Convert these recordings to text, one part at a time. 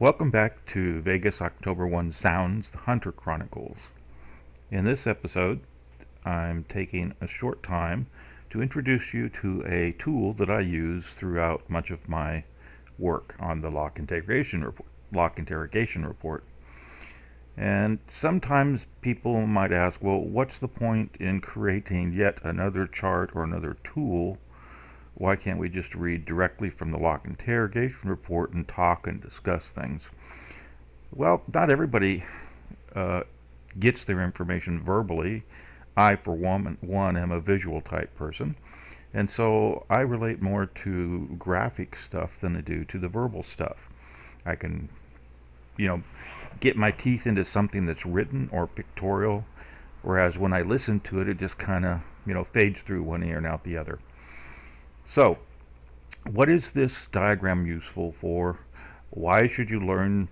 Welcome back to Vegas October 1 Sounds, the Hunter Chronicles. In this episode, I'm taking a short time to introduce you to a tool that I use throughout much of my work on the lock interrogation report. And sometimes people might ask, well, what's the point in creating yet another chart or another tool? Why can't we just read directly from the lock interrogation report and talk and discuss things? Well, not everybody gets their information verbally. I, for one, am a visual type person, and so I relate more to graphic stuff than I do to the verbal stuff. I can, get my teeth into something that's written or pictorial, whereas when I listen to it, it just kind of, fades through one ear and out the other. So, what is this diagram useful for? Why should you learn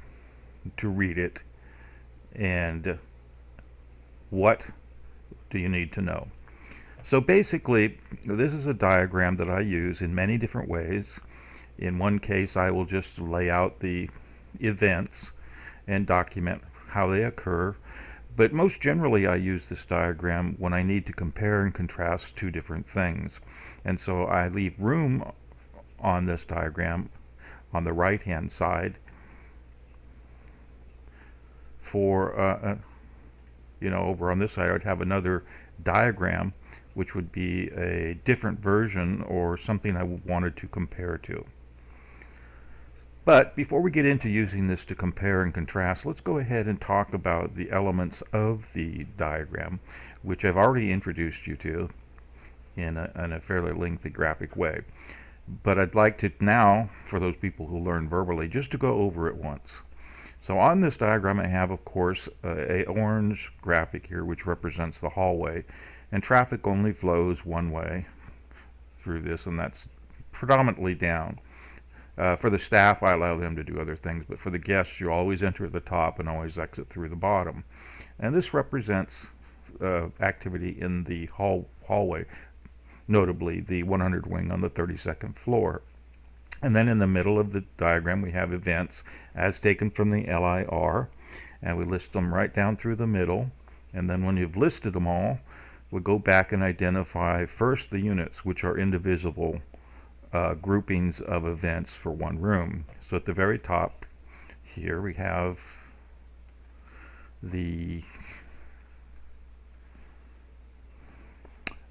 to read it? And what do you need to know? So basically, this is a diagram that I use in many different ways. In one case, I will just lay out the events and document how they occur. But most generally, I use this diagram when I need to compare and contrast two different things. And so I leave room on this diagram on the right-hand side for, over on this side, I'd have another diagram, which would be a different version or something I wanted to compare to. But before we get into using this to compare and contrast, let's go ahead and talk about the elements of the diagram, which I've already introduced you to in a fairly lengthy graphic way. But I'd like to now, for those people who learn verbally, just to go over it once. So on this diagram I have, of course, a orange graphic here which represents the hallway, and traffic only flows one way through this, and that's predominantly down. For the staff, I allow them to do other things, but for the guests, you always enter at the top and always exit through the bottom. And this represents activity in the hallway, notably the 100 wing on the 32nd floor. And then in the middle of the diagram, we have events as taken from the LIR, and we list them right down through the middle. And then when you've listed them all, we go back and identify first the units, which are indivisible groupings of events for one room. So at the very top here we have the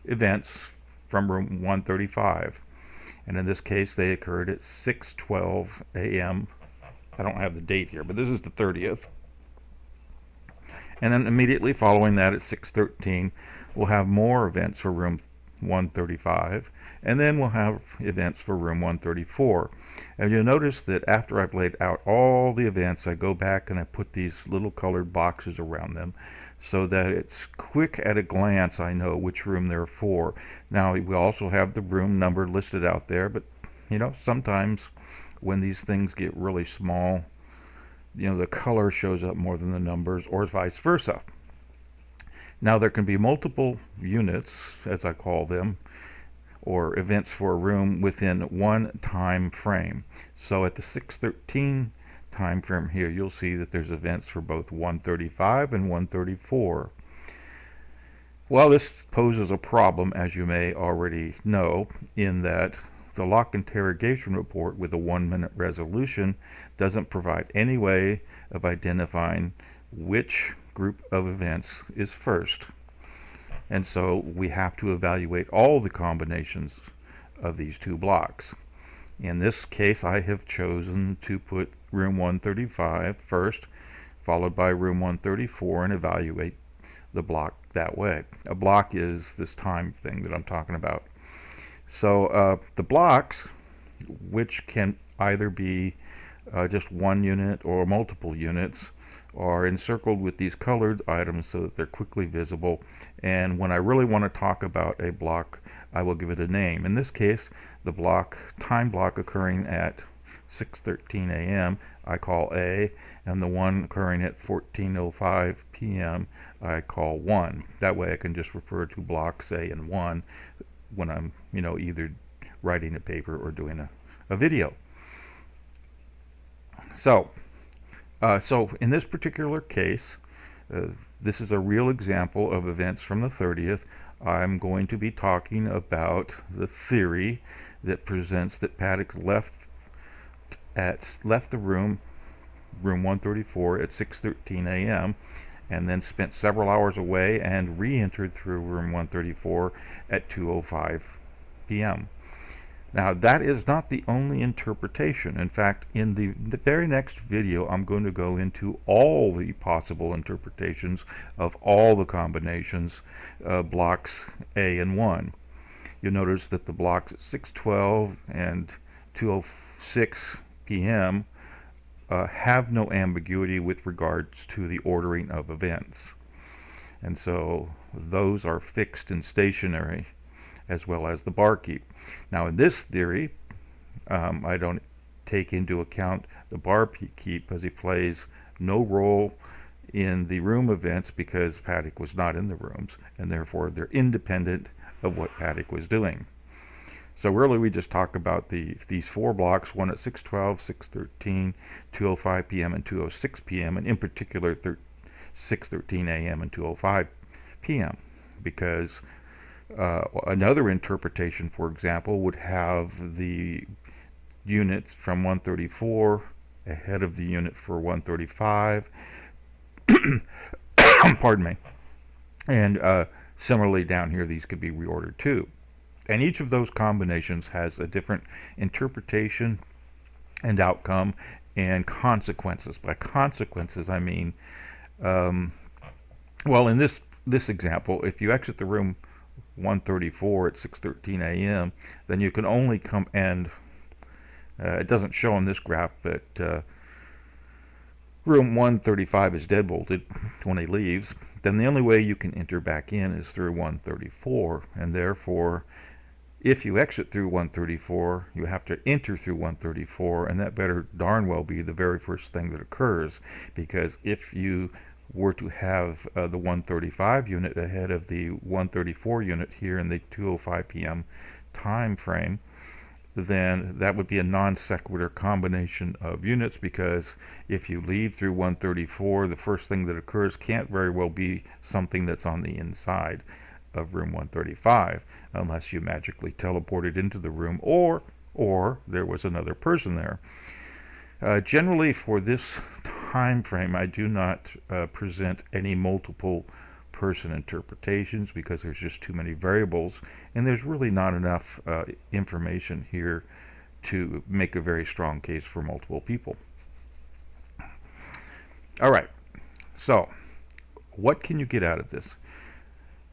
events from room 135, and in this case they occurred at 6:12 a.m. I don't have the date here, but this is the 30th. And then immediately following that at 6:13 we'll have more events for room 135, and then we'll have events for room 134. And you'll notice that after I've laid out all the events, I go back and I put these little colored boxes around them so that it's quick at a glance. I know which room they're for. Now we also have the room number listed out there, but sometimes when these things get really small, the color shows up more than the numbers, or vice versa. Now there can be multiple units, as I call them, or events for a room within one time frame. So at the 6:13 time frame here, you'll see that there's events for both 135 and 134. Well, this poses a problem, as you may already know, in that the lock interrogation report with a 1-minute resolution doesn't provide any way of identifying which group of events is first. And so we have to evaluate all the combinations of these two blocks. In this case, I have chosen to put room 135 first, followed by room 134, and evaluate the block that way. A block is this time thing that I'm talking about. So the blocks, which can either be just one unit or multiple units, are encircled with these colored items so that they're quickly visible. And when I really want to talk about a block, I will give it a name. In this case, the time block occurring at 6:13 a.m. I call A, and the one occurring at 14:05 p.m. I call 1. That way I can just refer to blocks A and 1 when I'm either writing a paper or doing a video. So So in this particular case, this is a real example of events from the 30th. I'm going to be talking about the theory that presents that Paddock left the room 134 at 6:13 a.m. and then spent several hours away and re-entered through room 134 at 2:05 p.m. Now, that is not the only interpretation. In fact, in the very next video, I'm going to go into all the possible interpretations of all the combinations, blocks A and 1. You'll notice that the blocks at 6:12 and 2:06 p.m. Have no ambiguity with regards to the ordering of events. And so those are fixed and stationary, as well as the barkeep. Now in this theory, I don't take into account the barkeep as he plays no role in the room events because Paddock was not in the rooms, and therefore they're independent of what Paddock was doing. So really we just talk about these four blocks, one at 6:12, 6:13, 2:05 p.m. and 2:06 p.m. and in particular 6:13 a.m. and 2:05 p.m. because another interpretation, for example, would have the units from 134 ahead of the unit for 135. Pardon me. And similarly down here, these could be reordered too. And each of those combinations has a different interpretation and outcome and consequences. By consequences, I mean, well, in this example, if you exit the room 134 at 6:13 a.m., then you can only come and it doesn't show on this graph, but room 135 is deadbolted when he leaves. Then the only way you can enter back in is through 134, and therefore if you exit through 134, you have to enter through 134, and that better darn well be the very first thing that occurs, because if you were to have the 135 unit ahead of the 134 unit here in the 2:05 p.m. time frame, then that would be a non sequitur combination of units, because if you leave through 134, the first thing that occurs can't very well be something that's on the inside of room 135 unless you magically teleported into the room or there was another person there. Generally for this time frame, I do not present any multiple person interpretations because there's just too many variables, and there's really not enough information here to make a very strong case for multiple people. All right, so what can you get out of this?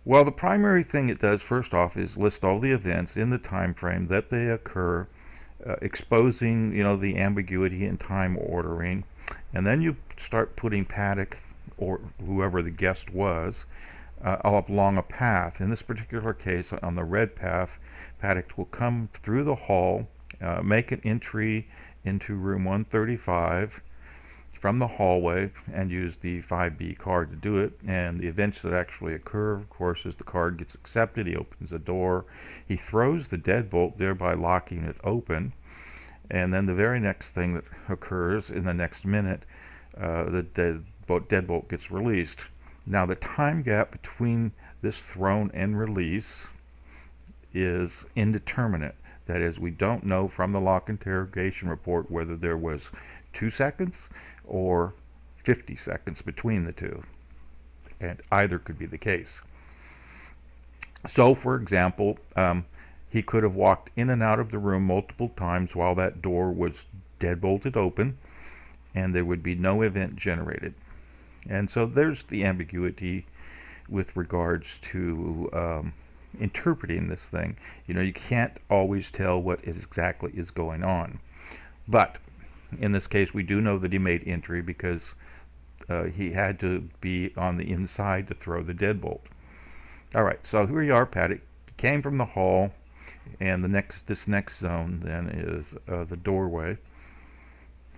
Well, the primary thing it does, first off, is list all the events in the time frame that they occur, exposing, the ambiguity in time ordering, and then you start putting Paddock or whoever the guest was along a path. In this particular case, on the red path, Paddock will come through the hall, make an entry into room 135 from the hallway, and use the 5B card to do it. And the events that actually occur, of course, is the card gets accepted, he opens the door, he throws the deadbolt, thereby locking it open. And then the very next thing that occurs in the next minute, the deadbolt gets released. Now the time gap between this thrown and release is indeterminate. That is, we don't know from the lock interrogation report whether there was 2 seconds or 50 seconds between the two, and either could be the case. So for example, he could have walked in and out of the room multiple times while that door was deadbolted open, and there would be no event generated. And so there's the ambiguity with regards to interpreting this thing. You can't always tell what exactly is going on. But in this case, we do know that he made entry because he had to be on the inside to throw the deadbolt. All right, so here we are. Paddock came from the hall, and this next zone then is the doorway.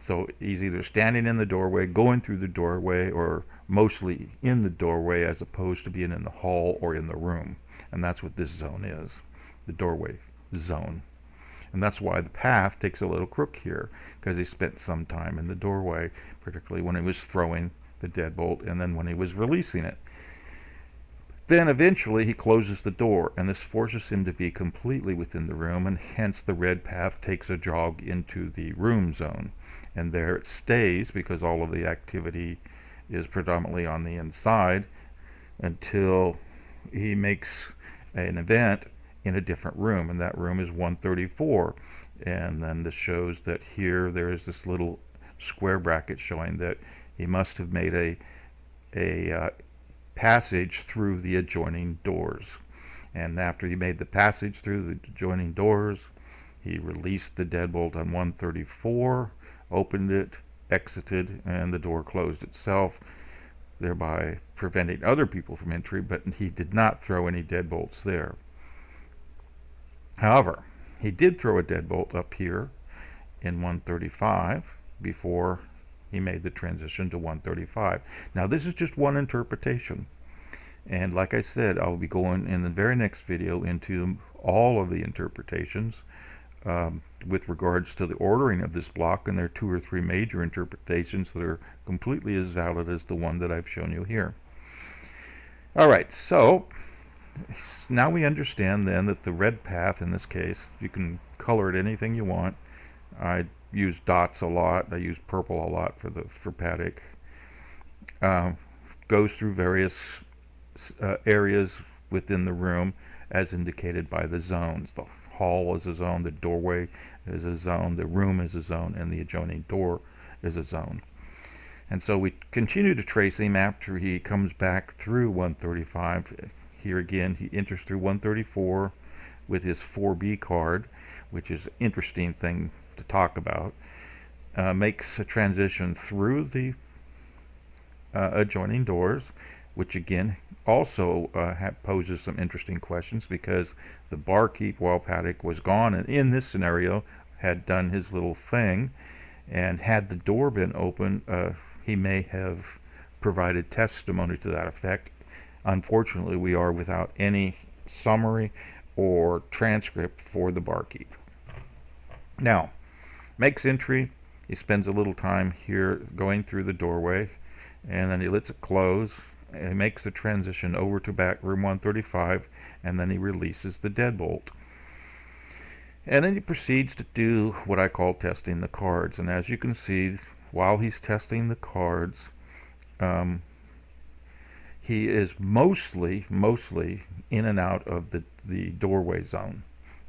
So he's either standing in the doorway, going through the doorway, or mostly in the doorway as opposed to being in the hall or in the room. And that's what this zone is, the doorway zone. And that's why the path takes a little crook here, because he spent some time in the doorway, particularly when he was throwing the deadbolt and then when he was releasing it. Then eventually he closes the door, and this forces him to be completely within the room, and hence the red path takes a jog into the room zone. And there it stays, because all of the activity is predominantly on the inside, until he makes an event in a different room, and that room is 134. And then this shows that here there is this little square bracket showing that he must have made a passage through the adjoining doors. And after he made the passage through the adjoining doors, he released the deadbolt on 134, opened it, exited, and the door closed itself, thereby preventing other people from entry, but he did not throw any deadbolts there. However, he did throw a deadbolt up here in 135 before he made the transition to 135. Now this is just one interpretation, and like I said, I'll be going in the very next video into all of the interpretations with regards to the ordering of this block, and there are 2 or 3 major interpretations that are completely as valid as the one that I've shown you here. Alright, so now we understand then that the red path in this case, you can color it anything you want. I use dots a lot, I use purple a lot for Paddock. Goes through various areas within the room as indicated by the zones. The hall is a zone, the doorway is a zone, the room is a zone, and the adjoining door is a zone. And so we continue to trace him after he comes back through 135. Here again, he enters through 134 with his 4B card, which is an interesting thing to talk about. Makes a transition through the adjoining doors, which again also poses some interesting questions, because the barkeep, while Paddock was gone, and in this scenario had done his little thing, and had the door been open, he may have provided testimony to that effect. Unfortunately, we are without any summary or transcript for the barkeep. Now, makes entry. He spends a little time here going through the doorway, and then he lets it close. He makes the transition over to back room 135, and then he releases the deadbolt. And then he proceeds to do what I call testing the cards. And as you can see, while he's testing the cards, he is mostly in and out of the doorway zone.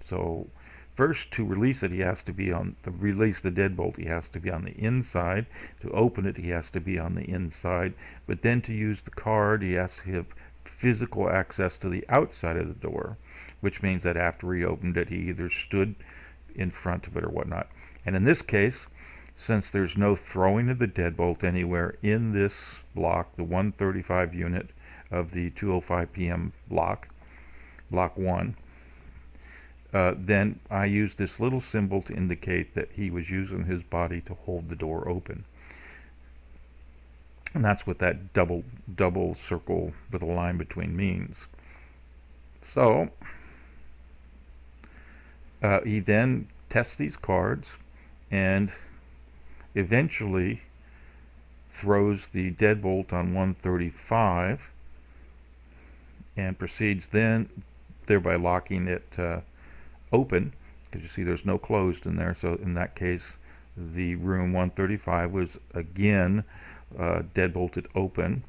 So first, to release it, he has to be release the deadbolt, he has to be on the inside. To open it, he has to be on the inside. But then to use the card, he has to have physical access to the outside of the door, which means that after he opened it, he either stood in front of it or whatnot. And in this case, since there's no throwing of the deadbolt anywhere in this block, the 135 unit of the 2:05 p.m. block 1, then I use this little symbol to indicate that he was using his body to hold the door open. And that's what that double circle with a line between means. So he then tests these cards and eventually throws the deadbolt on 135 and proceeds then thereby locking it open, because you see there's no closed in there. So in that case, the room 135 was again deadbolted open,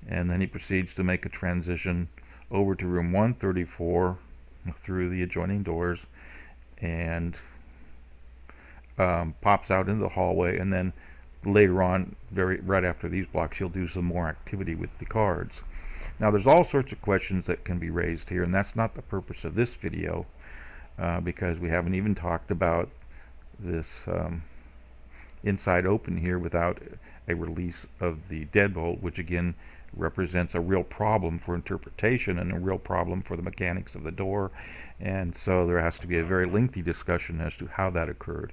and then he proceeds to make a transition over to room 134 through the adjoining doors, and pops out into the hallway. And then later on, right after these blocks, he'll do some more activity with the cards. Now there's all sorts of questions that can be raised here, and that's not the purpose of this video, because we haven't even talked about this inside open here without a release of the deadbolt, which again represents a real problem for interpretation and a real problem for the mechanics of the door. And so there has to be a very lengthy discussion as to how that occurred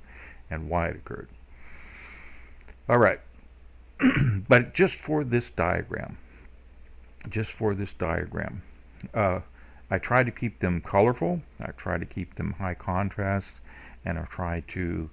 and why it occurred. All right. But just for this diagram, I try to keep them colorful, I try to keep them high contrast, and I'll try to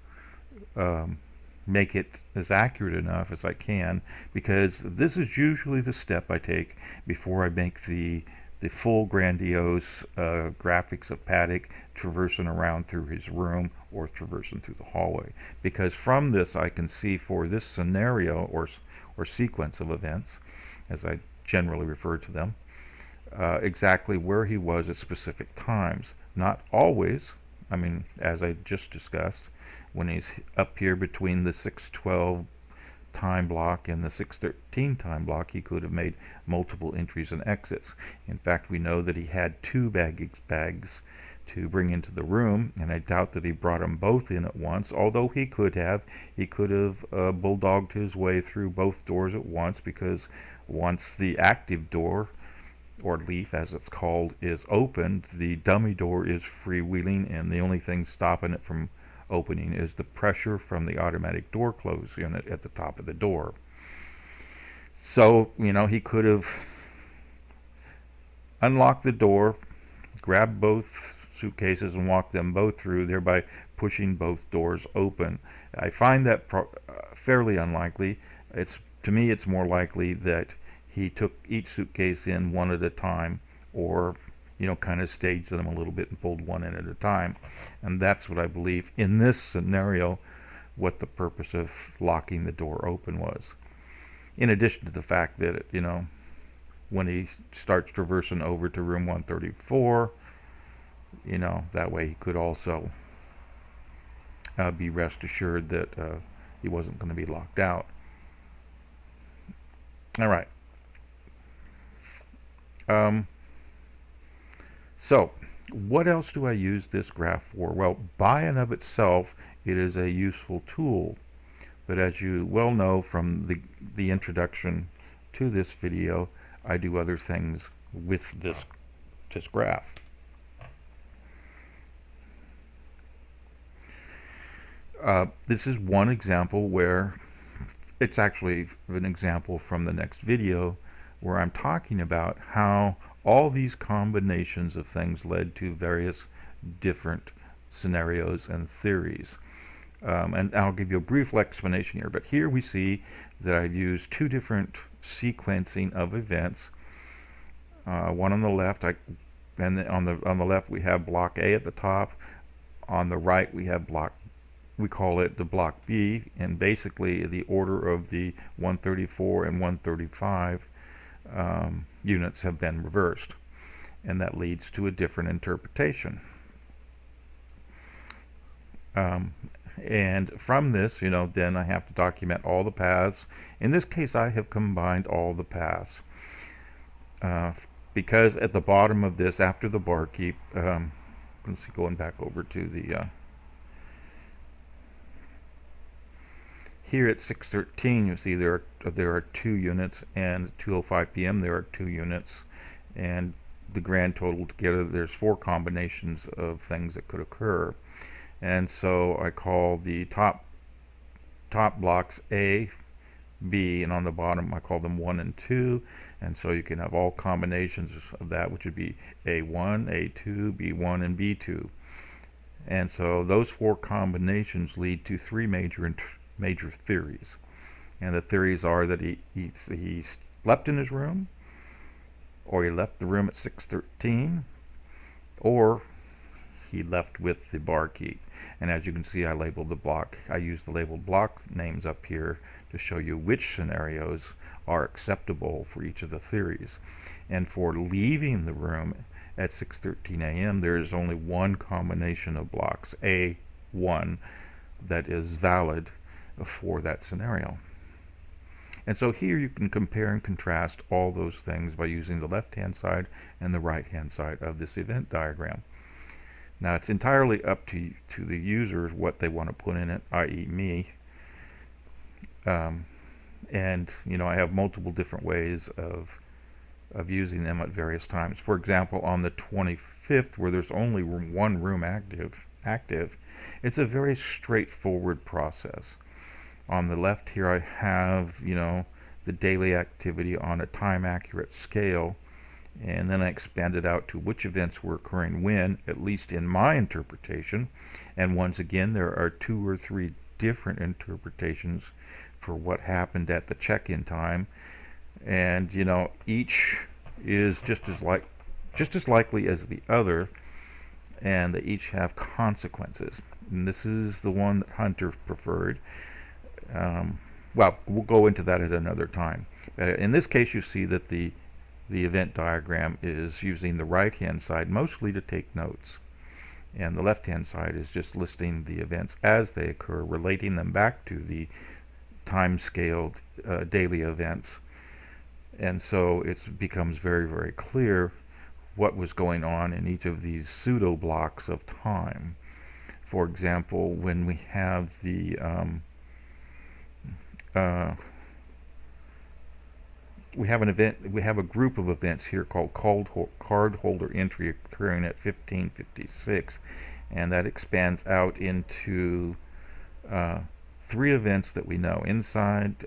make it as accurate enough as I can, because this is usually the step I take before I make the full grandiose graphics of Paddock traversing around through his room or traversing through the hallway. Because from this I can see for this scenario or sequence of events, as I generally refer to them, exactly where he was at specific times. Not always. I mean, as I just discussed, when he's up here between the 612 time block and the 613 time block, he could have made multiple entries and exits. In fact, we know that he had two bags to bring into the room, and I doubt that he brought them both in at once, although he could have. He could have bulldogged his way through both doors at once, because once the active door, or leaf as it's called, is opened, the dummy door is freewheeling, and the only thing stopping it from opening is the pressure from the automatic door close unit at the top of the door. So, you know, he could have unlocked the door, grabbed both suitcases and walked them both through, thereby pushing both doors open. I find that fairly unlikely. To me, it's more likely that he took each suitcase in one at a time, or kind of staged them a little bit and pulled one in at a time. And that's what I believe in this scenario what the purpose of locking the door open was. In addition to the fact that, when he starts traversing over to room 134, that way he could also be rest assured that he wasn't going to be locked out. All right. So, what else do I use this graph for? Well, by and of itself, it is a useful tool. But as you well know from the introduction to this video, I do other things with this graph. This is one example where it's actually an example from the next video where I'm talking about how all these combinations of things led to various different scenarios and theories. And I'll give you a brief explanation here, but here we see that I've used two different sequencing of events. One on the left, and on the left we have block A at the top. On the right we have we call it the block B, and basically the order of the 134 and 135 units have been reversed, and that leads to a different interpretation. And from this, then I have to document all the paths. In this case, I have combined all the paths because at the bottom of this, after the barkeep, let's see, going back over to the here at 6:13, you see there are 2 units, and at 2:05 p.m. there are 2 units, and the grand total together, there's 4 combinations of things that could occur. And so I call the top blocks A, B, and on the bottom I call them 1 and 2, and so you can have all combinations of that, which would be A1, A2, B1, and B2. And so those 4 combinations lead to 3 major theories, and the theories are that he slept in his room, or he left the room at 6:13, or he left with the barkeep. And as you can see, I labeled the block. I use the labeled block names up here to show you which scenarios are acceptable for each of the theories. And for leaving the room at 6:13 a.m., there is only one combination of blocks, A1, that is valid for that scenario. And so here you can compare and contrast all those things by using the left-hand side and the right-hand side of this event diagram. Now it's entirely up to the users what they want to put in it, i.e. me. And I have multiple different ways of using them at various times. For example, on the 25th, where there's only one room active, it's a very straightforward process. On the left here I have, the daily activity on a time accurate scale, And then I expanded out to which events were occurring when, at least in my interpretation. And once again, there are 2 or 3 different interpretations for what happened at the check-in time. And you know, each is just as likely as the other, and they each have consequences. And this is the one that Hunter preferred. Well, we'll go into that at another time. In this case, you see that the event diagram is using the right-hand side mostly to take notes, and the left-hand side is just listing the events as they occur, relating them back to the time-scaled daily events. And so it becomes very, very clear what was going on in each of these pseudo blocks of time. For example, when we have the we have a group of events here called card holder entry occurring at 1556, and that expands out into 3 events that we know: inside,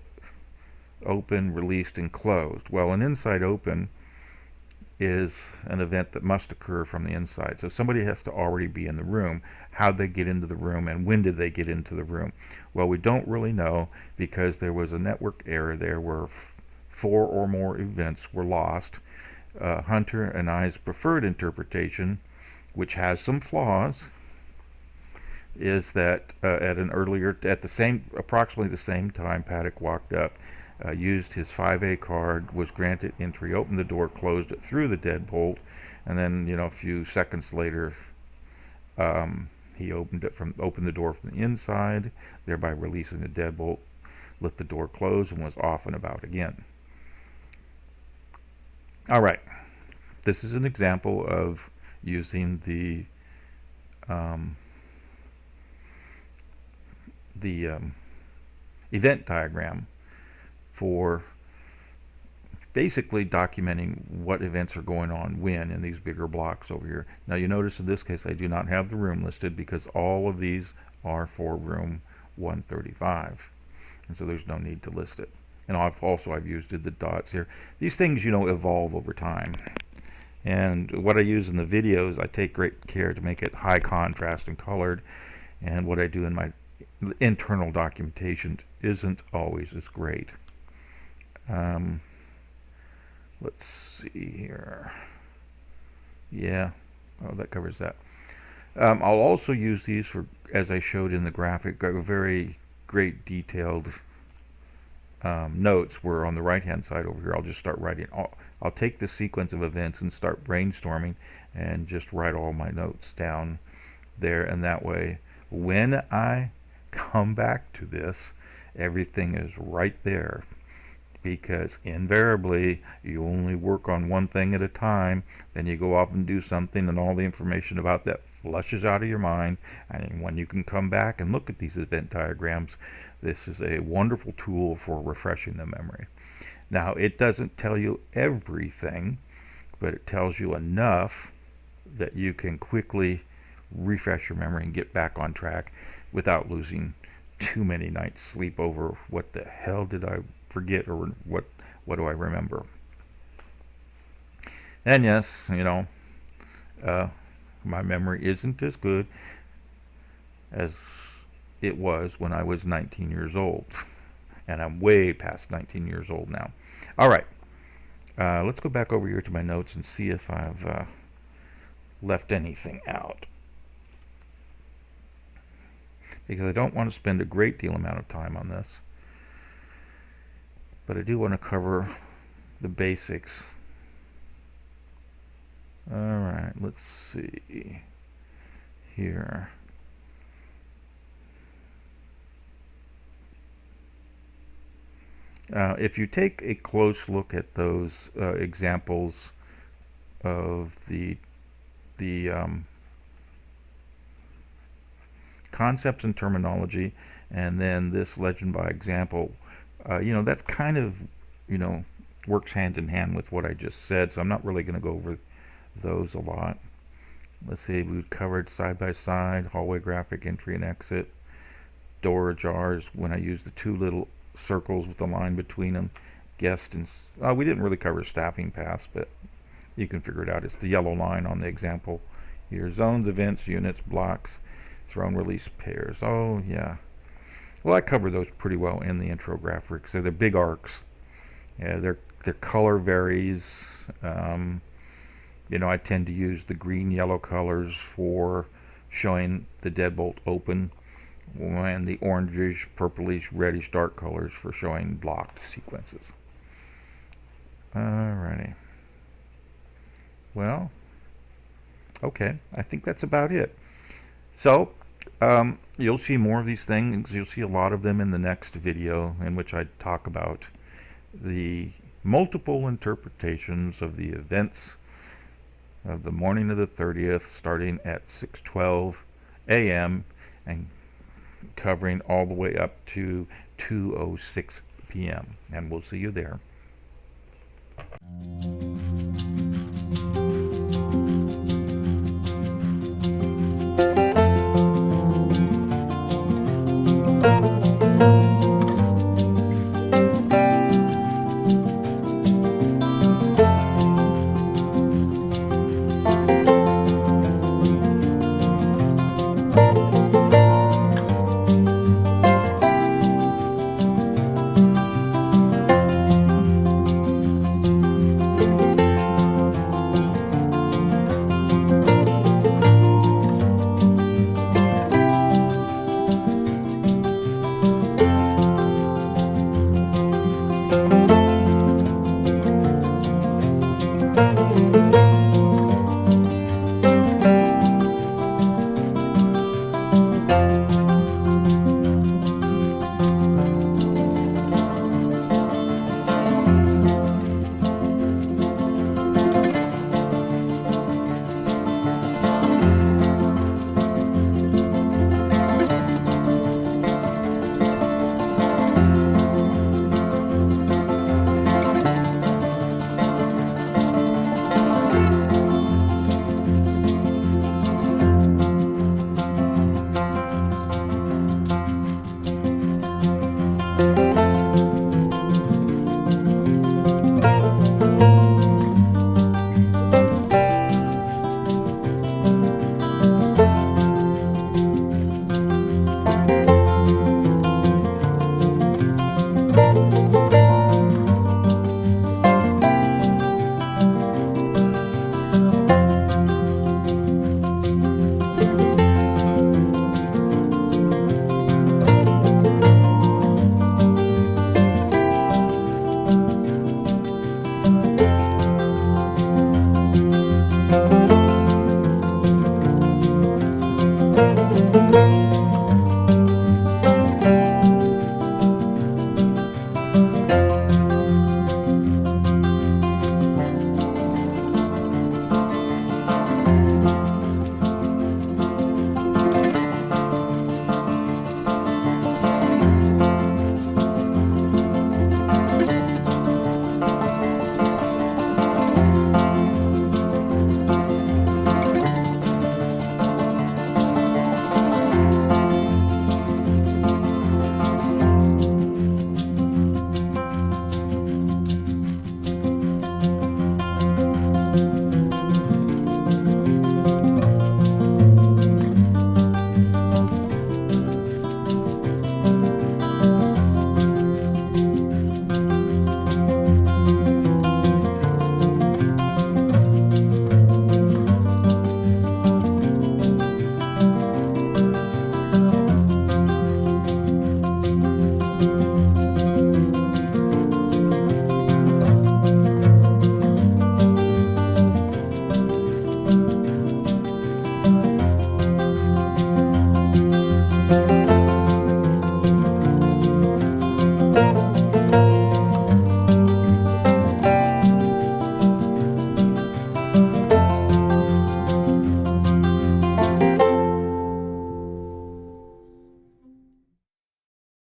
open, released, and closed. Well, an inside open is an event that must occur from the inside. So somebody has to already be in the room. How'd they get into the room, and when did they get into the room? Well, we don't really know, because there was a network error there where 4 or more events were lost. Hunter and I's preferred interpretation, which has some flaws, is that approximately the same time Paddock walked up, used his 5A card, was granted entry, opened the door, closed it through the deadbolt, and then, you know, a few seconds later, he opened the door from the inside, thereby releasing the deadbolt, let the door close, and was off and about again. All right, this is an example of using the event diagram for basically documenting what events are going on when in these bigger blocks over here. Now you notice in this case I do not have the room listed, because all of these are for room 135, and so there's no need to list it. And I've used the dots here. These things, you know, evolve over time, and what I use in the videos, I take great care to make it high contrast and colored, and what I do in my internal documentation isn't always as great. Let's see here. Yeah, oh, that covers that. I'll also use these for, as I showed in the graphic, very great detailed notes where on the right hand side over here I'll just start writing. I'll take the sequence of events and start brainstorming and just write all my notes down there, and that way when I come back to this, everything is right there, because invariably you only work on one thing at a time, then you go off and do something, and all the information about that flushes out of your mind. And when you can come back and look at these event diagrams, this is a wonderful tool for refreshing the memory. Now, it doesn't tell you everything, but it tells you enough that you can quickly refresh your memory and get back on track without losing too many nights sleep over what the hell did I forget, or what do I remember. And yes, you know, my memory isn't as good as it was when I was 19 years old, and I'm way past 19 years old now. All right, let's go back over here to my notes and see if I've left anything out, because I don't want to spend a great deal amount of time on this, but I do want to cover the basics. All right, let's see here. If you take a close look at those examples of the concepts and terminology, and then this legend by example, you know, that's kind of, you know, works hand in hand with what I just said, so I'm not really going to go over those a lot. Let's see, we've covered side by side, hallway graphic, entry and exit, door jars when I use the 2 little circles with the line between them, guest and we didn't really cover staffing paths, but you can figure it out. It's the yellow line on the example here. Zones, events, units, blocks, thrown release pairs. Oh yeah. Well, I covered those pretty well in the intro graphics. So they're big arcs. Yeah, their color varies. You know, I tend to use the green yellow colors for showing the deadbolt open, and the orangish, purplish, reddish dark colors for showing blocked sequences. Alrighty. Well, okay, I think that's about it. So, you'll see more of these things. You'll see a lot of them in the next video, in which I talk about the multiple interpretations of the events of the morning of the 30th, starting at 6:12 a.m. and covering all the way up to 2:06 p.m. And we'll see you there.